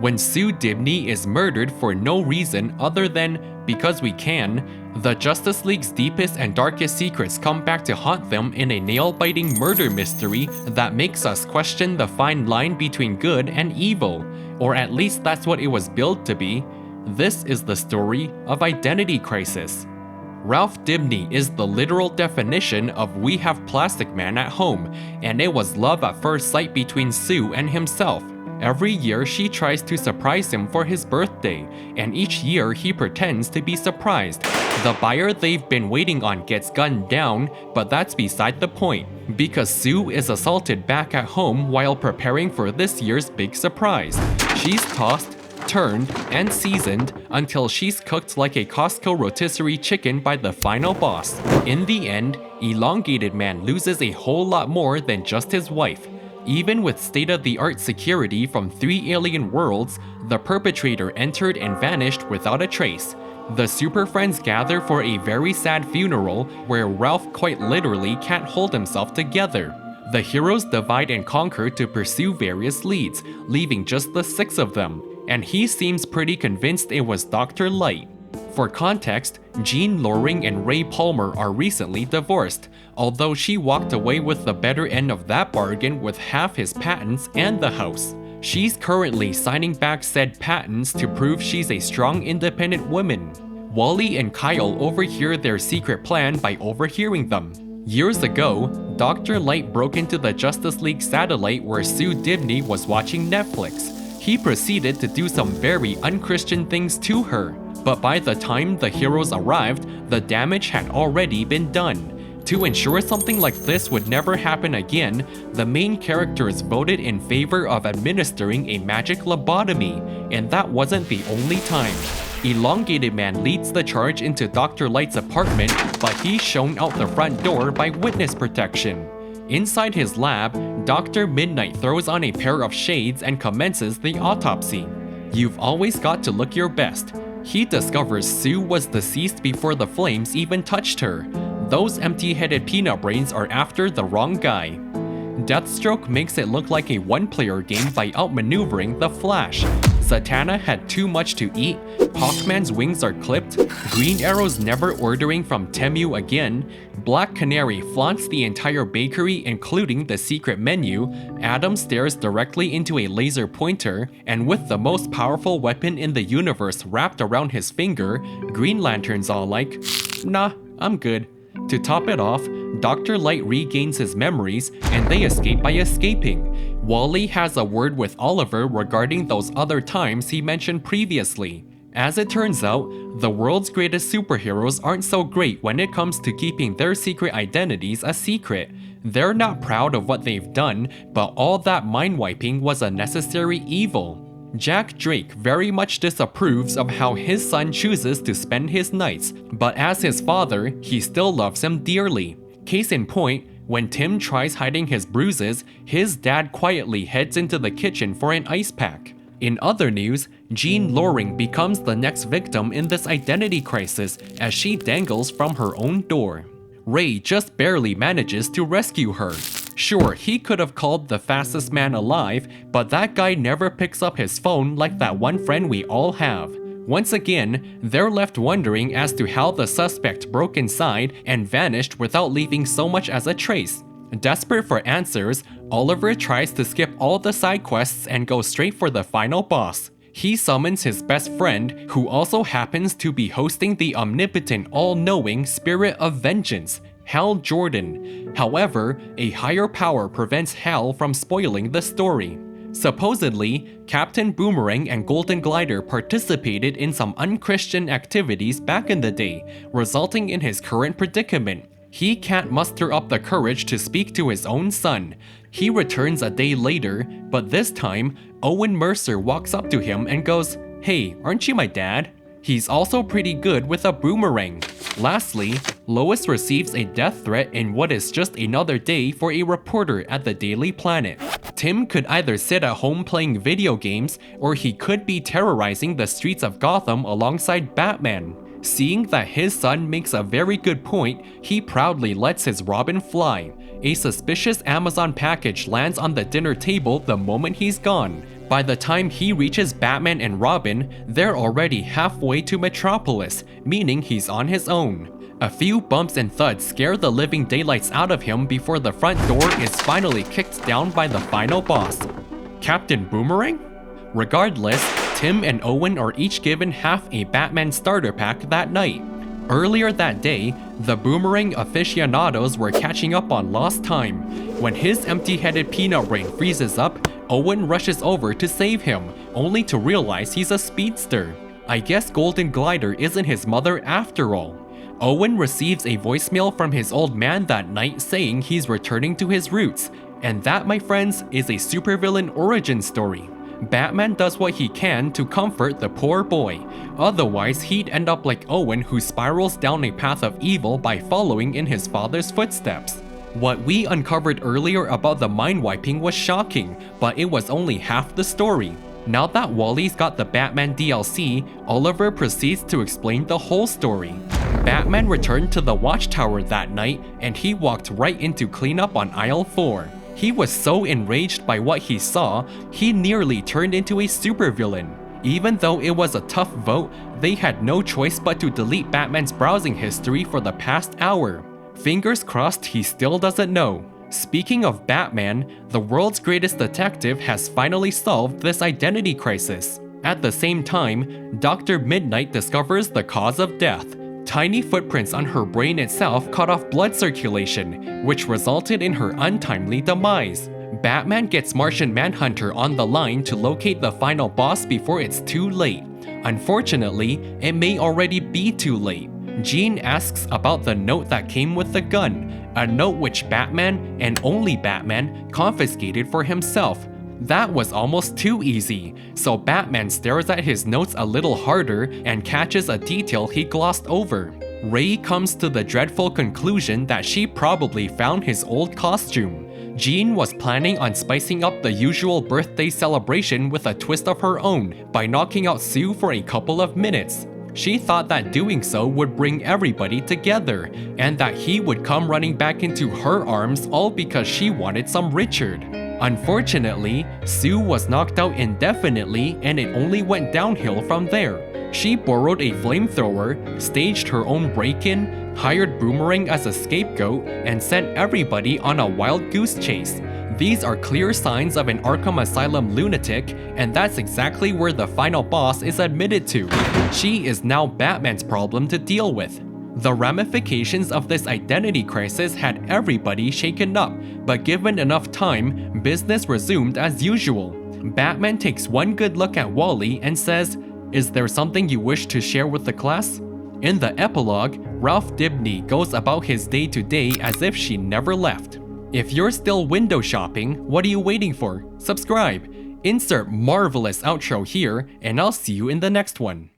When Sue Dibney is murdered for no reason other than because we can, the Justice League's deepest and darkest secrets come back to haunt them in a nail-biting murder mystery that makes us question the fine line between good and evil, or at least that's what it was billed to be. This is the story of Identity Crisis. Ralph Dibney is the literal definition of we have Plastic Man at home, and it was love at first sight between Sue and himself. Every year she tries to surprise him for his birthday, and each year he pretends to be surprised. The buyer they've been waiting on gets gunned down, but that's beside the point, because Sue is assaulted back at home while preparing for this year's big surprise. She's tossed, turned, and seasoned until she's cooked like a Costco rotisserie chicken by the final boss. In the end, Elongated Man loses a whole lot more than just his wife. Even with state-of-the-art security from 3 alien worlds, the perpetrator entered and vanished without a trace. The Super Friends gather for a very sad funeral where Ralph quite literally can't hold himself together. The heroes divide and conquer to pursue various leads, leaving just the 6 of them, and he seems pretty convinced it was Dr. Light. For context, Jean Loring and Ray Palmer are recently divorced, although she walked away with the better end of that bargain with half his patents and the house. She's currently signing back said patents to prove she's a strong independent woman. Wally and Kyle overhear their secret plan by overhearing them. Years ago, Dr. Light broke into the Justice League satellite where Sue Dibney was watching Netflix. He proceeded to do some very unchristian things to her, but by the time the heroes arrived, the damage had already been done. To ensure something like this would never happen again, the main characters voted in favor of administering a magic lobotomy, and that wasn't the only time. Elongated Man leads the charge into Dr. Light's apartment, but he's shown out the front door by witness protection. Inside his lab, Dr. Midnight throws on a pair of shades and commences the autopsy. You've always got to look your best. He discovers Sue was deceased before the flames even touched her. Those empty-headed peanut brains are after the wrong guy. Deathstroke makes it look like a one-player game by outmaneuvering the Flash. Zatanna had too much to eat, Hawkman's wings are clipped, Green Arrow's never ordering from Temu again, Black Canary flaunts the entire bakery including the secret menu, Adam stares directly into a laser pointer, and with the most powerful weapon in the universe wrapped around his finger, Green Lantern's all like, nah, I'm good. To top it off, Dr. Light regains his memories, and they escape by escaping. Wally has a word with Oliver regarding those other times he mentioned previously. As it turns out, the world's greatest superheroes aren't so great when it comes to keeping their secret identities a secret. They're not proud of what they've done, but all that mind-wiping was a necessary evil. Jack Drake very much disapproves of how his son chooses to spend his nights, but as his father, he still loves him dearly. Case in point, when Tim tries hiding his bruises, his dad quietly heads into the kitchen for an ice pack. In other news, Jean Loring becomes the next victim in this identity crisis as she dangles from her own door. Ray just barely manages to rescue her. Sure, he could have called the fastest man alive, but that guy never picks up his phone like that one friend we all have. Once again, they're left wondering as to how the suspect broke inside and vanished without leaving so much as a trace. Desperate for answers, Oliver tries to skip all the side quests and go straight for the final boss. He summons his best friend, who also happens to be hosting the omnipotent, all-knowing Spirit of Vengeance, Hal Jordan. However, a higher power prevents Hal from spoiling the story. Supposedly, Captain Boomerang and Golden Glider participated in some unchristian activities back in the day, resulting in his current predicament. He can't muster up the courage to speak to his own son. He returns a day later, but this time, Owen Mercer walks up to him and goes, "Hey, aren't you my dad?" He's also pretty good with a boomerang. Lastly, Lois receives a death threat in what is just another day for a reporter at the Daily Planet. Tim could either sit at home playing video games, or he could be terrorizing the streets of Gotham alongside Batman. Seeing that his son makes a very good point, he proudly lets his Robin fly. A suspicious Amazon package lands on the dinner table the moment he's gone. By the time he reaches Batman and Robin, they're already halfway to Metropolis, meaning he's on his own. A few bumps and thuds scare the living daylights out of him before the front door is finally kicked down by the final boss, Captain Boomerang? Regardless, Tim and Owen are each given half a Batman starter pack that night. Earlier that day, the Boomerang aficionados were catching up on lost time. When his empty-headed peanut brain freezes up, Owen rushes over to save him, only to realize he's a speedster. I guess Golden Glider isn't his mother after all. Owen receives a voicemail from his old man that night saying he's returning to his roots, and that, my friends, is a supervillain origin story. Batman does what he can to comfort the poor boy, otherwise he'd end up like Owen, who spirals down a path of evil by following in his father's footsteps. What we uncovered earlier about the mind wiping was shocking, but it was only half the story. Now that Wally's got the Batman DLC, Oliver proceeds to explain the whole story. Batman returned to the Watchtower that night, and he walked right into cleanup on aisle 4. He was so enraged by what he saw, he nearly turned into a supervillain. Even though it was a tough vote, they had no choice but to delete Batman's browsing history for the past hour. Fingers crossed he still doesn't know. Speaking of Batman, the world's greatest detective has finally solved this identity crisis. At the same time, Dr. Midnight discovers the cause of death. Tiny footprints on her brain itself cut off blood circulation, which resulted in her untimely demise. Batman gets Martian Manhunter on the line to locate the final boss before it's too late. Unfortunately, it may already be too late. Jean asks about the note that came with the gun, a note which Batman, and only Batman, confiscated for himself. That was almost too easy, so Batman stares at his notes a little harder and catches a detail he glossed over. Ray comes to the dreadful conclusion that she probably found his old costume. Jean was planning on spicing up the usual birthday celebration with a twist of her own by knocking out Sue for a couple of minutes. She thought that doing so would bring everybody together, and that he would come running back into her arms all because she wanted some Richard. Unfortunately, Sue was knocked out indefinitely, and it only went downhill from there. She borrowed a flamethrower, staged her own break-in, hired Boomerang as a scapegoat, and sent everybody on a wild goose chase. These are clear signs of an Arkham Asylum lunatic, and that's exactly where the final boss is admitted to. She is now Batman's problem to deal with. The ramifications of this identity crisis had everybody shaken up, but given enough time, business resumed as usual. Batman takes one good look at Wally and says, "Is there something you wish to share with the class?" In the epilogue, Ralph Dibny goes about his day-to-day as if she never left. If you're still window shopping, what are you waiting for? Subscribe! Insert marvelous outro here, and I'll see you in the next one.